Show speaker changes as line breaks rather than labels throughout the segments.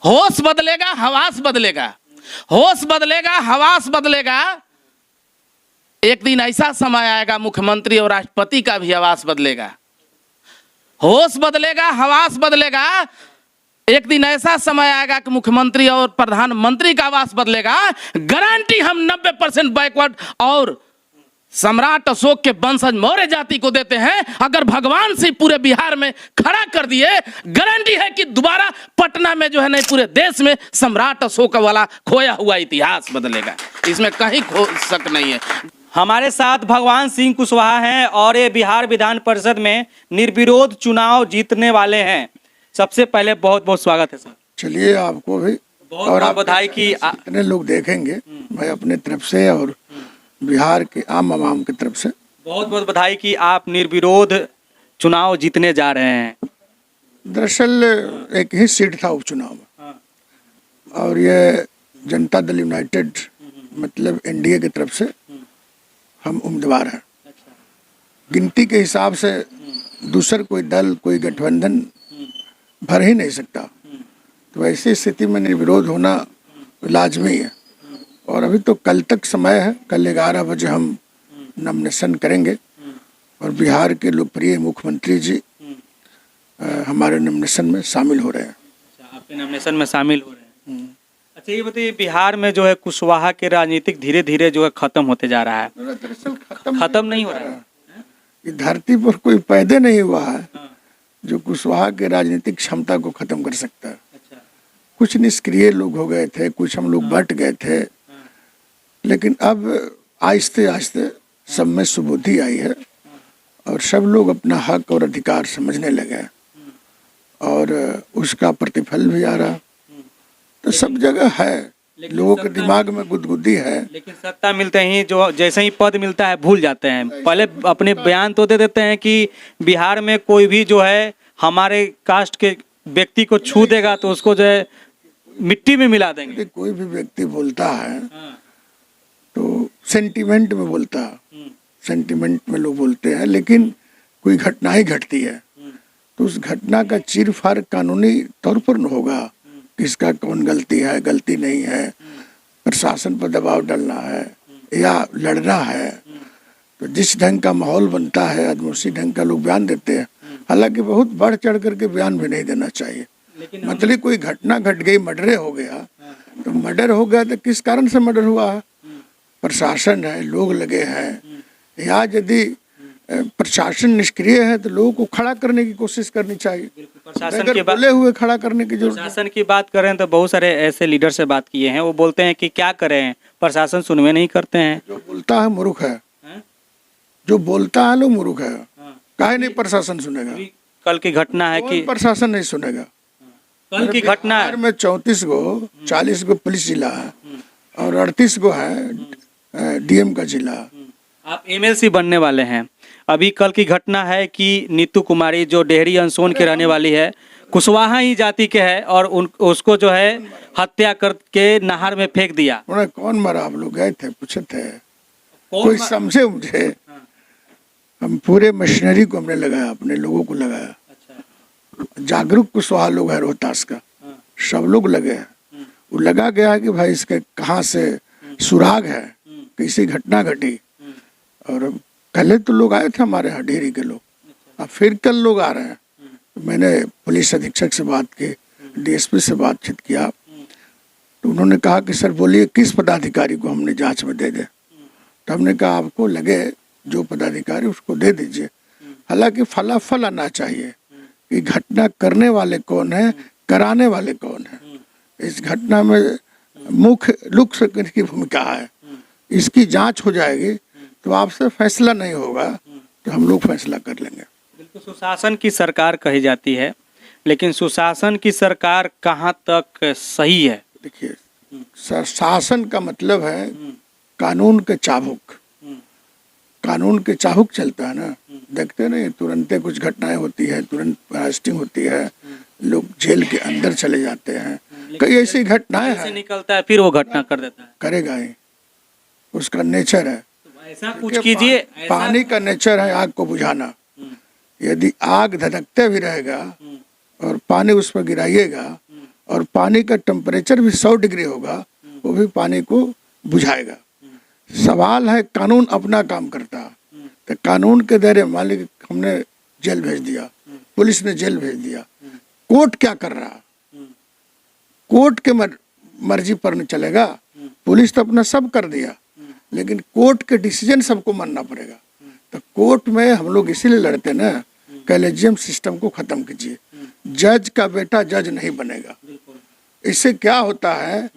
होश बदलेगा, हवास बदलेगा। होश बदलेगा, हवास बदलेगा। एक दिन ऐसा समय आएगा मुख्यमंत्री और राष्ट्रपति का भी आवास बदलेगा। होश बदलेगा, हवास बदलेगा। एक दिन ऐसा समय आएगा कि मुख्यमंत्री और प्रधानमंत्री का आवास बदलेगा। गारंटी हम 90% बैकवर्ड और सम्राट अशोक के वंशज मौर्य जाति को देते हैं। अगर भगवान से पूरे बिहार में खड़ा कर दिए, गारंटी है कि दोबारा पटना में जो है नहीं, पूरे देश में सम्राट अशोक वाला खोया हुआ इतिहास बदलेगा। इसमें कहीं शक नहीं है।
हमारे साथ भगवान सिंह कुशवाहा हैं और ये बिहार विधान परिषद में निर्विरोध चुनाव जीतने वाले हैं। सबसे पहले बहुत बहुत स्वागत है सर।
चलिए, आपको भी
और आप बधाई कि
इतने लोग देखेंगे। मैं अपने तरफ से और बिहार के आम आवाम की तरफ से
बहुत बहुत बधाई कि आप निर्विरोध चुनाव जीतने जा रहे हैं।
दरअसल एक ही सीट था उपचुनाव में और ये जनता दल यूनाइटेड मतलब एनडीए की तरफ से हम उम्मीदवार हैं। गिनती के हिसाब से दूसर कोई दल, कोई गठबंधन भर ही नहीं सकता। तो ऐसी स्थिति में निर्विरोध होना लाजमी है। और अभी तो कल तक समय है। कल 11 बजे हम नॉमिनेशन करेंगे और बिहार के लोकप्रिय मुख्यमंत्री जी हमारे नॉमिनेशन में शामिल हो रहे हैं।
आपके नॉमिनेशन में शामिल हो रहे हैं। अच्छा, ये बताइए, बिहार में जो है कुशवाहा के राजनीतिक धीरे धीरे जो है खत्म होते जा रहा है।
दरअसल
खत्म नहीं हो रहा है।
ये धरती पर कोई पैदा नहीं हुआ है जो कुशवाहा के राजनीतिक क्षमता को खत्म कर सकता है।
अच्छा।
कुछ निष्क्रिय लोग हो गए थे, कुछ हम लोग बट गए थे, लेकिन अब आहिस्ते आहिस्ते सब में सुबुद्धि आई है और सब लोग अपना हक और अधिकार समझने लगे और उसका प्रतिफल भी आ रहा। तो सब जगह है, लोगों के दिमाग में गुदगुदी है।
लेकिन सत्ता मिलते ही जो जैसे ही पद मिलता है भूल जाते हैं। पहले अपने बयान तो दे देते हैं कि बिहार में कोई भी जो है हमारे कास्ट के व्यक्ति को छू देगा तो उसको जो है मिट्टी में मिला देंगे।
कोई भी व्यक्ति बोलता है तो सेंटिमेंट में बोलता है, सेंटिमेंट में लोग बोलते हैं, लेकिन कोई घटना ही घटती है तो उस घटना का चीरफाड़ कानूनी तौर पर न होगा। किसका कौन गलती है, गलती नहीं है, प्रशासन पर दबाव डालना है या लड़ना है। तो जिस ढंग का माहौल बनता है आदमी उसी ढंग का लोग बयान देते हैं। हालांकि बहुत बढ़ चढ़ करके बयान भी नहीं देना चाहिए। मतलब कोई घटना घट गई, मर्डर हो गया तो मर्डर हो गया तो किस कारण से मर्डर हुआ है, प्रशासन है, लोग लगे हैं, या यदि प्रशासन निष्क्रिय है तो लोगों को खड़ा करने की कोशिश करनी चाहिए।
प्रशासन के
बोले हुए खड़ा करने की जरूरत।
प्रशासन की बात करें तो बहुत सारे ऐसे लीडर से बात किए हैं, वो बोलते हैं कि क्या करें, प्रशासन सुनवे नहीं करते हैं।
जो बोलता है मूर्ख है, जो बोलता है लोग मूर्ख है। काहे नहीं प्रशासन सुनेगा?
कल की घटना है कि
प्रशासन नहीं सुनेगा।
कल की घटना है
में 34 गो 40 गो पुलिस जिला है और 38 गो है डीएम का जिला।
आप एमएलसी बनने वाले हैं। अभी कल की घटना है कि नीतू कुमारी जो डेहरी अनसोन के रहने वाली है, कुशवाहा ही जाति के है और उसको जो है हत्या करके नहर में फेंक दिया।
उन्हें कौन मारा? आप लोग गए थे, पूछे थे? कोई समझे मुझे? हम पूरे मशीनरी को हमने लगाया, अपने लोगों को लगाया। जागरूक कुशवाहा लोग है रोहतास का, सब लोग लगे हैं। वो लगा गया है कि भाई इसके कहाँ से सुराग है, कैसी घटना घटी। और पहले तो लोग आए थे हमारे यहाँ डेहरी के लोग, अब फिर कल लोग आ रहे हैं। तो मैंने पुलिस अधीक्षक से बात की, डीएसपी से बातचीत किया तो उन्होंने कहा कि सर बोलिए किस पदाधिकारी को हमने जांच में दे दे। तो हमने कहा आपको लगे जो पदाधिकारी उसको दे दीजिए। हालांकि फलाफल आना चाहिए कि घटना करने वाले कौन है, कराने वाले कौन है। इस घटना में मुख्य लुक की भूमिका है, इसकी जांच हो जाएगी तो आपसे फैसला नहीं होगा तो हम लोग फैसला कर लेंगे।
बिल्कुल, सुशासन की सरकार कही जाती है, लेकिन सुशासन की सरकार कहाँ तक सही है?
देखिए, शासन का मतलब है कानून के चाबुक। कानून के चाबुक चलता है ना, देखते नहीं तुरंत कुछ घटनाएं होती है, तुरंत अरेस्टिंग होती है, लोग जेल के अंदर चले जाते हैं। कई ऐसी घटनाएं हैं,
निकलता है फिर वो घटना कर देता है।
करेगा ही, उसका नेचर है।
ऐसा कुछ कीजिए।
पानी का नेचर है आग को बुझाना। यदि आग धधकते भी रहेगा और पानी उस पर गिराइएगा और पानी का टेम्परेचर भी 100 डिग्री होगा, वो भी पानी को बुझाएगा। सवाल है कानून अपना काम करता, तो कानून के दायरे मान लीजिए हमने जेल भेज दिया, पुलिस ने जेल भेज दिया, कोर्ट क्या कर रहा? कोर्ट के मर्जी पर नहीं चलेगा। पुलिस तो अपना सब कर दिया, लेकिन कोर्ट के डिसीजन सबको मानना पड़ेगा। तो कोर्ट में हम लोग इसीलिए लड़ते ना, कॉलेजियम सिस्टम को खत्म कीजिए। जज का बेटा जज नहीं बनेगा। इससे क्या होता है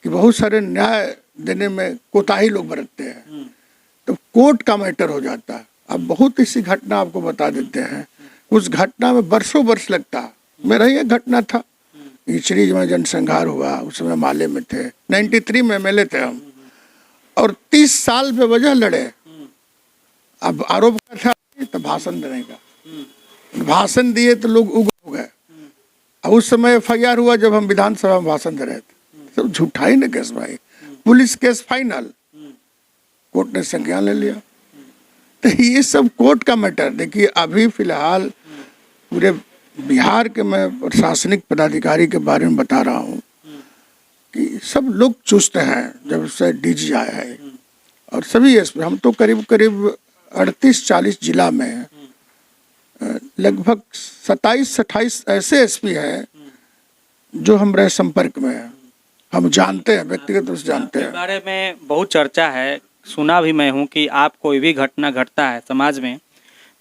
कि बहुत सारे न्याय देने में कोताही लोग बरतते हैं, तो कोर्ट का मैटर हो जाता है। अब बहुत ऐसी घटना आपको बता देते हैं, उस घटना में वर्षों वर्ष लगता। मेरा ये घटना था, इचरीज में जनसंहार हुआ, उसमें माले में थे, 93 में MLA थे हम, और 30 साल बेवजह लड़े। अब आरोप का था तो भाषण देने का, भाषण दिए तो लोग उग हो गए। अब उस समय FIR हुआ जब हम विधानसभा में भाषण दे रहे थे, सब झूठा ही ना केस भाई, पुलिस केस फाइनल, कोर्ट ने संज्ञान ले लिया। तो ये सब कोर्ट का मैटर। देखिए अभी फिलहाल पूरे बिहार के मैं प्रशासनिक पदाधिकारी के बारे में बता रहा हूँ कि सब लोग चुस्त हैं जब से DG आया है, और सभी SP। हम तो करीब करीब 38-40 जिला में लगभग 27-28 ऐसे SP हैं जो हमारे संपर्क में हैं, हम जानते हैं, व्यक्तिगत रूप से जानते हैं।
इस बारे में बहुत चर्चा है, सुना भी मैं हूँ कि आप कोई भी घटना घटता है समाज में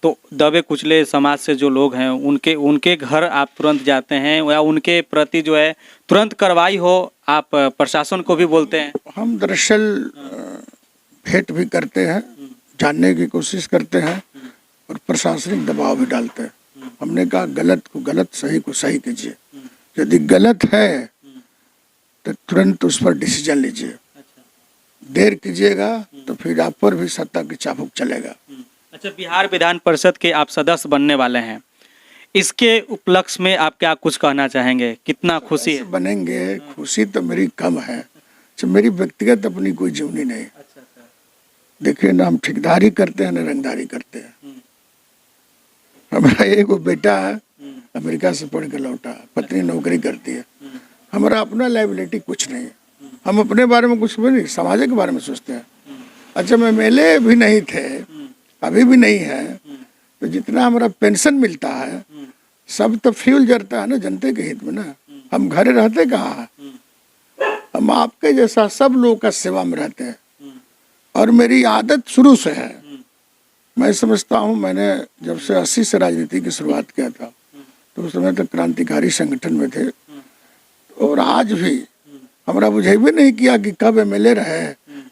तो दबे कुचले समाज से जो लोग हैं उनके घर आप तुरंत जाते हैं, या उनके प्रति जो है तुरंत कार्रवाई हो, आप प्रशासन को भी बोलते हैं?
हम दरअसल भेंट भी करते हैं, जानने की कोशिश करते हैं, और प्रशासनिक दबाव भी डालते हैं। हमने कहा गलत को गलत, सही को सही कीजिए। यदि गलत है तो तुरंत उस पर डिसीजन लीजिए। देर कीजिएगा तो फिर आप पर भी सत्ता की चाबुक चलेगा।
अच्छा, बिहार विधान परिषद के आप सदस्य बनने वाले हैं, इसके उपलक्ष्य में आप क्या कुछ कहना चाहेंगे? कितना खुशी है?
बनेंगे, खुशी तो मेरी कम है। अच्छा, मेरी व्यक्तिगत अपनी कोई जीवनी नहीं। देखिए ना, हम ठेकेदारी करते हैं ना रंगदारी करते हैं। हमारा एक बेटा है, अमेरिका से पढ़ के लौटा, पत्नी नौकरी करती है। हमारा अपना लायबिलिटी कुछ नहीं है। हम अपने बारे में कुछ नहीं, समाज के बारे में सोचते हैं। अच्छा, मैं MLA भी नहीं थे, अभी भी नहीं है, तो जितना हमारा पेंशन मिलता है सब तो फ्यूल जरता है ना जनता के हित में ना। हम घर रहते कहाँ हैं? हम आपके जैसा सब लोगों का सेवा में रहते हैं, और मेरी आदत शुरू से है। मैं समझता हूँ, मैंने जब से 80 से राजनीति की शुरुआत किया था, तो उस समय तक क्रांतिकारी संगठन में थे, और आज भी हमारा बुझे भी नहीं किया कि कब MLA रहे,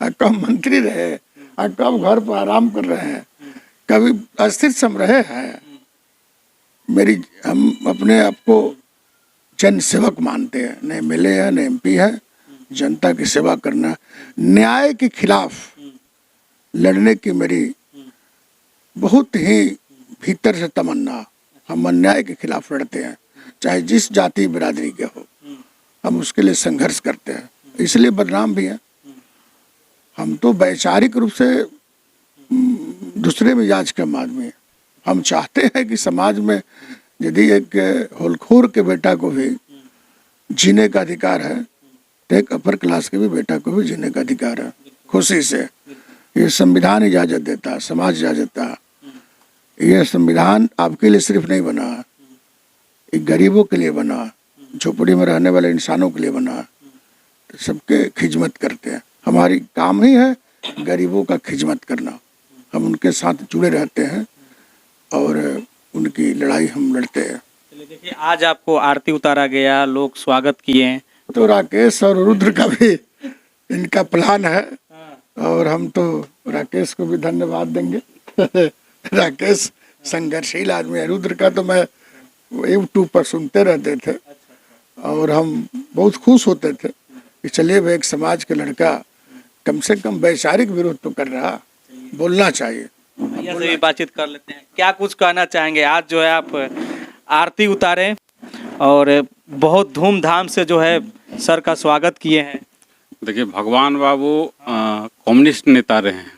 कब मंत्री रहे, कब घर पर आराम कर रहे हैं, कभी अस्थिर सम रहे हैं। हम अपने आप को जन सेवक मानते हैं, न MLA है न MP है। जनता की सेवा करना, न्याय के खिलाफ लड़ने की मेरी बहुत ही भीतर से तमन्ना। हम अन्याय के खिलाफ लड़ते हैं, चाहे जिस जाति बिरादरी के हो, हम उसके लिए संघर्ष करते हैं, इसलिए बदनाम भी हैं। हम तो वैचारिक रूप से दूसरे मिजाज के आदमी हैं। हम चाहते हैं कि समाज में यदि एक होलखोर के बेटा को भी जीने का अधिकार है, तो एक अपर क्लास के भी बेटा को भी जीने का अधिकार है, खुशी से। ये संविधान इजाज़त देता है, समाज इजाज़त देता है। ये संविधान आपके लिए सिर्फ नहीं बना, ये गरीबों के लिए बना, झोपड़ी में रहने वाले इंसानों के लिए बना। तो सबके खिदमत करते हैं, हमारी काम ही है गरीबों का खिदमत करना। हम उनके साथ जुड़े रहते हैं और उनकी लड़ाई हम लड़ते हैं।
देखिए, आज आपको आरती उतारा गया, लोग स्वागत किए,
तो राकेश और रुद्र का भी इनका प्लान है, और हम तो राकेश को भी धन्यवाद देंगे। राकेश संघर्षशील आदमी है। रुद्र का तो मैं YouTube पर सुनते रहते थे, और हम बहुत खुश होते थे कि चलिए भाई, एक समाज के लड़का कम से कम वैचारिक विरोध तो कर रहा, बोलना चाहिए।
भैया से भी बातचीत कर लेते हैं, क्या कुछ कहना चाहेंगे? आज जो है आप आरती उतारे और बहुत धूमधाम से जो है सर का स्वागत किए हैं।
देखिए, भगवान बाबू कम्युनिस्ट नेता रहे हैं,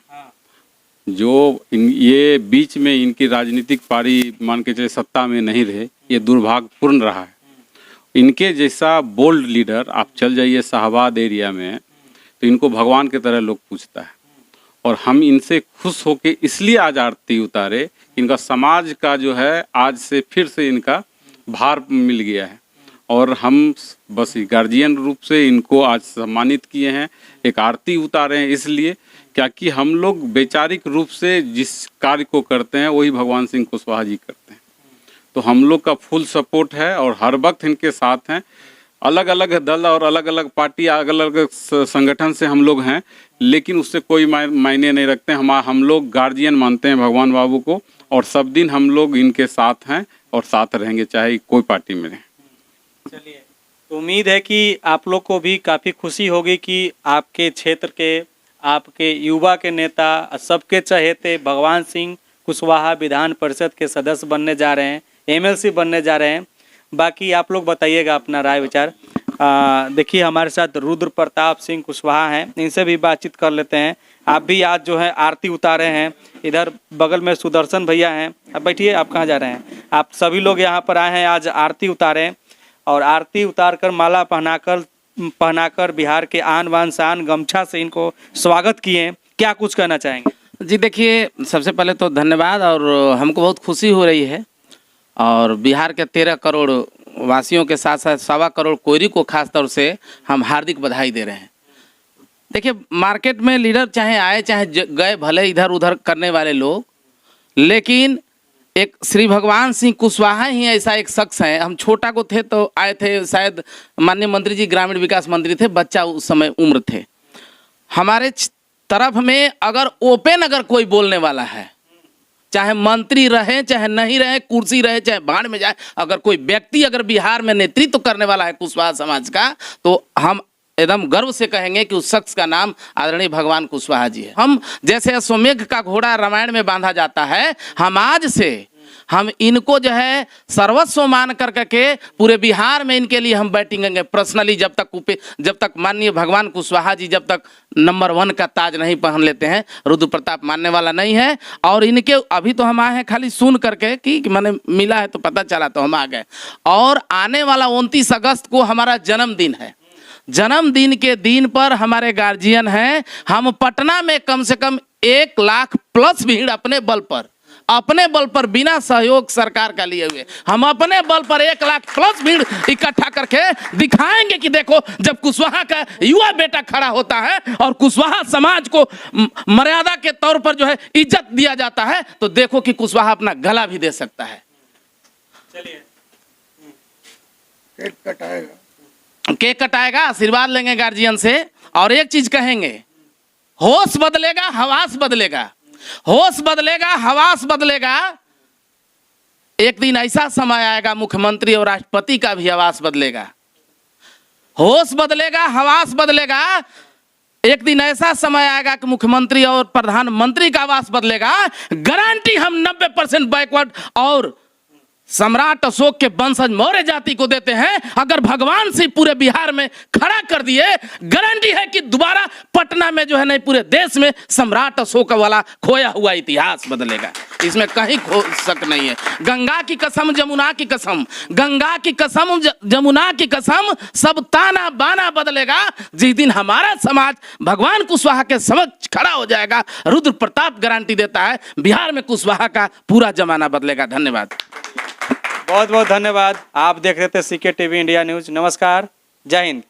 जो ये बीच में इनकी राजनीतिक पारी मान के चले सत्ता में नहीं रहे, ये दुर्भाग्यपूर्ण रहा है। इनके जैसा बोल्ड लीडर आप चल जाइए शाहबाद एरिया में तो इनको भगवान की तरह लोग पूछता है। और हम इनसे खुश होके इसलिए आज आरती उतारे, इनका समाज का जो है आज से फिर से इनका भार मिल गया है और हम बस गार्जियन रूप से इनको आज सम्मानित किए हैं, एक आरती उतारे हैं इसलिए क्या कि हम लोग वैचारिक रूप से जिस कार्य को करते हैं वही भगवान सिंह कुशवाहा जी करते हैं। तो हम लोग का फुल सपोर्ट है और हर वक्त इनके साथ हैं। अलग अलग दल और अलग अलग पार्टी अलग अलग संगठन से हम लोग हैं, लेकिन उससे कोई मायने नहीं रखते। हम लोग गार्जियन मानते हैं भगवान बाबू को और सब दिन हम लोग इनके साथ हैं और साथ रहेंगे चाहे कोई पार्टी में रहें।
चलिए, तो उम्मीद है कि आप लोग को भी काफ़ी खुशी होगी कि आपके क्षेत्र के, आपके युवा के नेता, सबके चहेते भगवान सिंह कुशवाहा विधान परिषद के सदस्य बनने जा रहे हैं, एमएलसी बनने जा रहे हैं। बाकी आप लोग बताइएगा अपना राय विचार। देखिए हमारे साथ रुद्र प्रताप सिंह कुशवाहा हैं, इनसे भी बातचीत कर लेते हैं। आप भी आज जो है आरती उतारे हैं, इधर बगल में सुदर्शन भैया हैं। अब बैठिए, आप कहाँ जा रहे हैं? आप सभी लोग यहाँ पर आए हैं आज आरती उतारे और आरती उतार कर माला पहनाकर बिहार के आन बान शान गमछा से इनको स्वागत किए। क्या कुछ कहना चाहेंगे?
जी देखिए, सबसे पहले तो धन्यवाद और हमको बहुत खुशी हो रही है और बिहार के 13 करोड़ वासियों के साथ साथ 1.25 करोड़ कोयरी को खास तौर से हम हार्दिक बधाई दे रहे हैं। देखिए, मार्केट में लीडर चाहे आए चाहे गए, भले इधर उधर करने वाले लोग, लेकिन एक श्री भगवान सिंह कुशवाहा ही ऐसा एक शख्स है। हम छोटा को थे तो आए थे, शायद माननीय मंत्री जी ग्रामीण विकास मंत्री थे, बच्चा उस समय उम्र थे। हमारे तरफ में अगर ओपन अगर कोई बोलने वाला है, चाहे मंत्री रहे चाहे नहीं रहे, कुर्सी रहे चाहे भाड़ में जाए, अगर कोई व्यक्ति अगर बिहार में नेतृत्व करने वाला है कुशवाहा समाज का, तो हम एकदम गर्व से कहेंगे कि उस शख्स का नाम आदरणीय भगवान कुशवाहा जी है। हम जैसे अश्वमेघ का घोड़ा रामायण में बांधा जाता है, हम आज से हम इनको जो है सर्वस्व मान करके पूरे बिहार में इनके लिए हम बैठेंगे पर्सनली, जब तक माननीय भगवान कुशवाहा जी जब तक नंबर 1 का ताज नहीं पहन लेते हैं। रुद्र प्रताप मानने वाला नहीं है और इनके अभी तो हम आए हैं खाली सुन करके कि मैंने मिला है तो पता चला तो हम आ गए। और आने वाला 29 अगस्त को हमारा जन्मदिन है। जन्मदिन के दिन पर हमारे गार्जियन हैं, हम पटना में कम से कम 1 लाख प्लस भीड़ अपने बल पर बिना सहयोग सरकार का लिए हुए हम अपने बल पर 1 लाख प्लस भीड़ इकट्ठा करके दिखाएंगे कि देखो, जब कुशवाहा का युवा बेटा खड़ा होता है और कुशवाहा समाज को मर्यादा के तौर पर जो है इज्जत दिया जाता है, तो देखो कि कुशवाहा अपना गला भी दे सकता है।
चलिए,
केक कटाएगा, आशीर्वाद लेंगे गार्जियन से और एक चीज कहेंगे, होश बदलेगा हवास बदलेगा, होश बदलेगा हवास बदलेगा। एक दिन ऐसा समय आएगा मुख्यमंत्री और राष्ट्रपति का भी आवास बदलेगा। होश बदलेगा हवास बदलेगा। एक दिन ऐसा समय आएगा कि मुख्यमंत्री और प्रधानमंत्री का आवास बदलेगा। गारंटी हम 90% बैकवर्ड और सम्राट अशोक के वंशज मौर्य जाति को देते हैं। अगर भगवान से पूरे बिहार में खड़ा कर दिए, गारंटी है कि दोबारा पटना में जो है नहीं पूरे देश में सम्राट अशोक वाला खोया हुआ इतिहास बदलेगा। इसमें कहीं शक नहीं है। गंगा की कसम जमुना की कसम, गंगा की कसम जमुना की कसम, सब ताना बाना बदलेगा जिस दिन हमारा समाज भगवान कुशवाहा के समक्ष खड़ा हो जाएगा। रुद्र प्रताप गारंटी देता है, बिहार में कुशवाहा का पूरा जमाना बदलेगा। धन्यवाद,
बहुत बहुत धन्यवाद। आप देख रहे थे CK TV इंडिया न्यूज। नमस्कार, जय हिंद।